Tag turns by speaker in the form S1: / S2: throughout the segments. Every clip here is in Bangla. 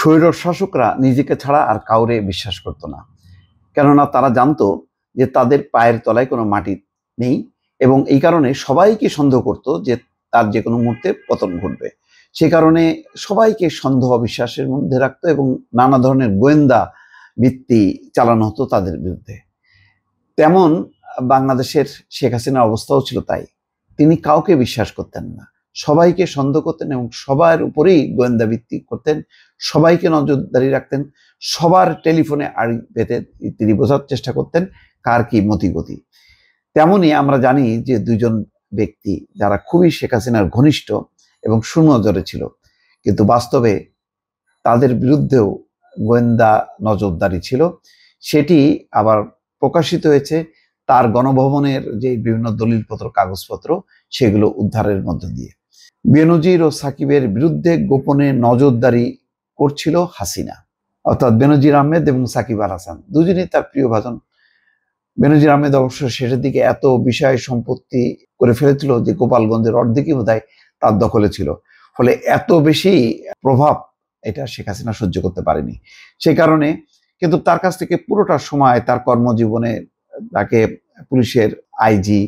S1: স্বৈরশাসকরা নিজেকে ছাড়া আর কাউরে বিশ্বাস করত না, কেননা তারা জানতো যে তাদের পায়ের তলায় কোনো মাটি নেই এবং এই কারণে সবাইকে সন্দেহ করত যে তার যে কোনো মুহূর্তে পতন ঘটবে। সে কারণে সবাইকে সন্দেহ বিশ্বাসের মধ্যে রাখতো এবং নানা ধরনের গোয়েন্দা বৃত্তি চালানো হতো তাদের বিরুদ্ধে। তেমন বাংলাদেশের শেখ হাসিনার অবস্থাও ছিল তাই। তিনি কাউকে বিশ্বাস করতেন না, সবাইকে সন্দেহ করতেন এবং সবার উপরেই গোয়েন্দা ভিত্তি করতেন, সবাইকে নজরদারি রাখতেন, সবার টেলিফোনে আড়ি পেতে তিনি বোঝার চেষ্টা করতেন কার কি মতিগতি। তেমনি আমরা জানি যে দুইজন ব্যক্তি যারা খুবই শেখ হাসিনার ঘনিষ্ঠ এবং সুনজরে ছিল, কিন্তু বাস্তবে তাদের বিরুদ্ধেও গোয়েন্দা নজরদারি ছিল। সেটি আবার প্রকাশিত হয়েছে তার গণভবনের যে বিভিন্ন দলিলপত্র কাগজপত্র সেগুলো উদ্ধারের মধ্য দিয়ে। বেনজির ও সাকিবের বিরুদ্ধে গোপনে নজরদারি করছিল হাসিনা, অর্থাৎ বেনজির আহমেদ এবং সাকিব আল হাসান দুজনেই তার প্রিয় ভাজন। বেনজির আহমেদ অবশ্য শেষের দিকে এত বিষয় সম্পত্তি করে ফেলেছিল যে গোপালগঞ্জের অর্ধেকই বোধহয় তার দখলে ছিল, ফলে এত বেশি প্রভাব এটা শেখ হাসিনা সহ্য করতে পারেনি। সেই কারণে কিন্তু তার কাছ থেকে পুরোটা সময় তার কর্মজীবনে তাকে পুলিশের আইজি,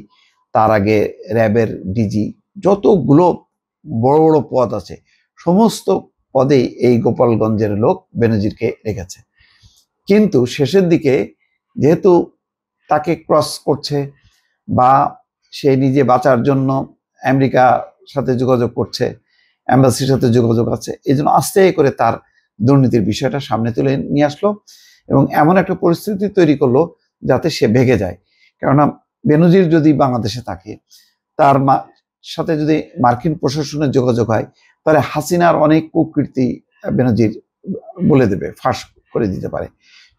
S1: তার আগে র্যাবের ডিজি, যতগুলো বড় বড় পদ আছে সমস্ত পদেই এই গোপালগঞ্জের লোক বেনজিরকে রেখেছে। কিন্তু শেষের দিকে যেহেতু তাকে ক্রস করছে বা সে নিজে বাঁচার জন্য আমেরিকার সাথে যোগাযোগ করছে, এম্বাসির সাথে যোগাযোগ আছে, এই জন্য আস্তে করে তার দুর্নীতির বিষয়টা সামনে তুলে নিয়ে আসলো এবং এমন একটা পরিস্থিতি তৈরি করলো যাতে সে ভেগে যায়। কেননা বেনজির যদি বাংলাদেশে থাকে, তার সাথে যদি মার্কিন প্রশাসনের যোগাযোগ হয়, তাহলে হাসিনার অনেক কুকীর্তি বেনজির বলে দেবে, ফাঁস করে দিতে পারে।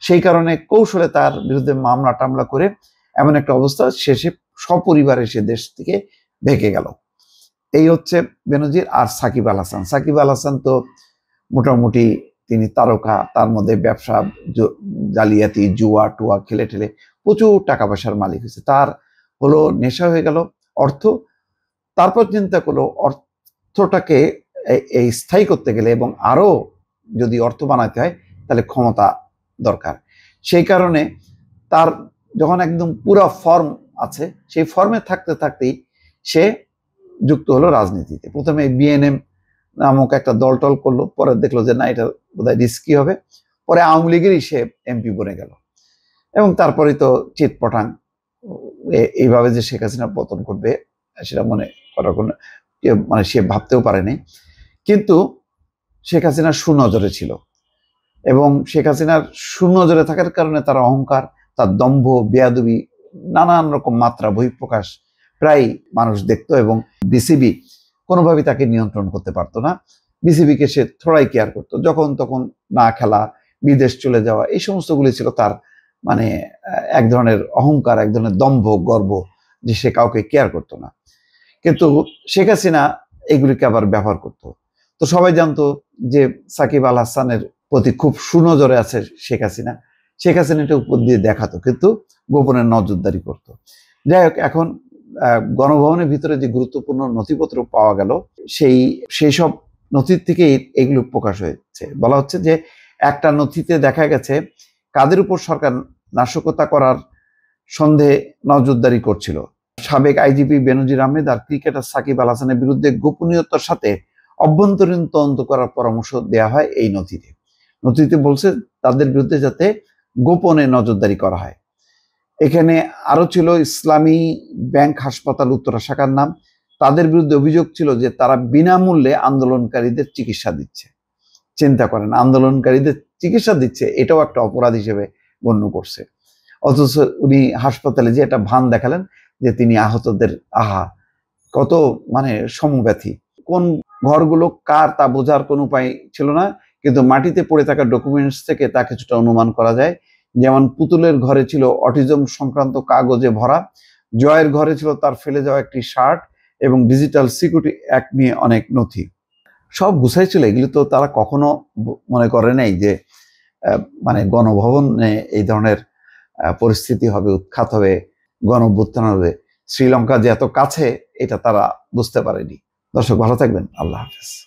S1: সেই কারণে কৌশলে তার বিরুদ্ধে মামলা টামলা করে এমন একটা অবস্থা, শেষে সপরিবারে সে দেশ থেকে ভেগে গেল। এই হচ্ছে বেনজির। আর সাকিব আল হাসান, সাকিব আল হাসান তো মোটামুটি তিনি তারকা, তার মধ্যে ব্যবসা, জালিয়াতি, জুয়া টুয়া খেলে ঠেলে প্রচুর টাকা পয়সার মালিক হয়েছে। তার হলো নেশা হয়ে গেল অর্থ। তারপর চিন্তা করলো অর্থটাকে এই স্থায়ী করতে গেলে এবং আরো যদি অর্থ বানাতে হয় তাহলে ক্ষমতা দরকার। সেই কারণে তার যখন একদম পুরো ফর্ম আছে, সেই ফর্মে থাকতে থাকতেই সে যুক্ত হলো রাজনীতিতে। প্রথমে বিএনএম নামক একটা দল টল করলো, পরে দেখলো যে না, এটা বোধহয় রিস্কি হবে, পরে আওয়ামী লীগেরই সে এমপি বনে গেল এবং তারপরে তো চিটপটাং এইভাবে যে শেখ হাসিনা পতন করবে সেটা মনে করার কোনো মানে সে ভাবতেও পারেনি। কিন্তু শেখ হাসিনা সুনজরে ছিল এবং শেখ হাসিনার সুনজরে থাকার কারণে তার অহংকার, তার দম্ভ, বেয়াদবি, নানান রকম মাত্রা বহিঃপ্রকাশ প্রায় মানুষ দেখতো এবং বিসিবি কোনোভাবেই তাকে নিয়ন্ত্রণ করতে পারতো না। বিসিবিকে সে থোড়াই কেয়ার করতো, যখন তখন না খেলা, বিদেশ চলে যাওয়া, এই সমস্তগুলি ছিল তার মানে এক ধরনের অহংকার, এক ধরনের দম্ভ, গর্ব, যে সে কাউকে কেয়ার করতো না। কিন্তু শেখ হাসিনা এগুলিকে আবার ব্যবহার করতো। তো সবাই জানতো যে সাকিব আল হাসানের প্রতি খুব সুনজরে আছে শেখ হাসিনা। শেখ হাসিনা এটা উপর দিয়ে দেখাতো, কিন্তু গোপনে নজরদারি করতো। যাই হোক, এখন গণভবনের ভিতরে যে গুরুত্বপূর্ণ নথিপত্র পাওয়া গেল, সেই সব নথির থেকেই এগুলো প্রকাশ হয়েছে। বলা হচ্ছে যে একটা নথিতে দেখা গেছে কাদের উপর সরকার নাশকতা করার সন্দেহে নজরদারি করছিল। সাবেক আইজিপি বেনজির আহমেদ আর ক্রিকেটার সাকিব আল হাসানের বিরুদ্ধে গোপনীয়তার সাথে অভ্যন্তরীণ তদন্ত করার পরামর্শ দেওয়া হয় এই নথিতে। নথিতে বলছে তাদের বিরুদ্ধে যাতে গোপনে নজরদারি করা হয়। এখানে আরো ছিল ইসলামী ব্যাংক হাসপাতাল উত্তরা শাখার নাম। তাদের বিরুদ্ধে অভিযোগ ছিল যে তারা বিনামূল্যে আন্দোলনকারীদের চিকিৎসা দিচ্ছে। চিন্তা করেন, আন্দোলনকারীদের চিকিৎসা দিচ্ছে, এটাও একটা অপরাধ হিসেবে গণ্য করছে। অথচ উনি হাসপাতালে যে একটা ভান দেখালেন যে তিনি আহতদের কত মানে সমব্যথী। কোন ঘরগুলো কার তা বোঝার কোনো উপায় ছিল না, কিন্তু মাটিতে পড়ে থাকা ডকুমেন্টস থেকে তা কিছুটা অনুমান করা যায়। যেমন পুতুলের ঘরে ছিল অটিজম সংক্রান্ত কাগজে ভরা, জয়ের ঘরে ছিল তার ফেলে যাওয়া একটি শার্ট এবং ডিজিটাল সিকিউরিটি অ্যাক্ট নিয়ে অনেক নথি। সব গুছাই ছিল। এগুলো তো তারা কখনো মনে করে নাই যে মানে গণভবনে এই ধরনের পরিস্থিতি হবে, উৎখাত হবে, গণঅভ্যুত্থান হবে। শ্রীলঙ্কা যে এত কাছে এটা তারা বুঝতে পারেনি। দর্শক ভালো থাকবেন, আল্লাহ হাফেজ।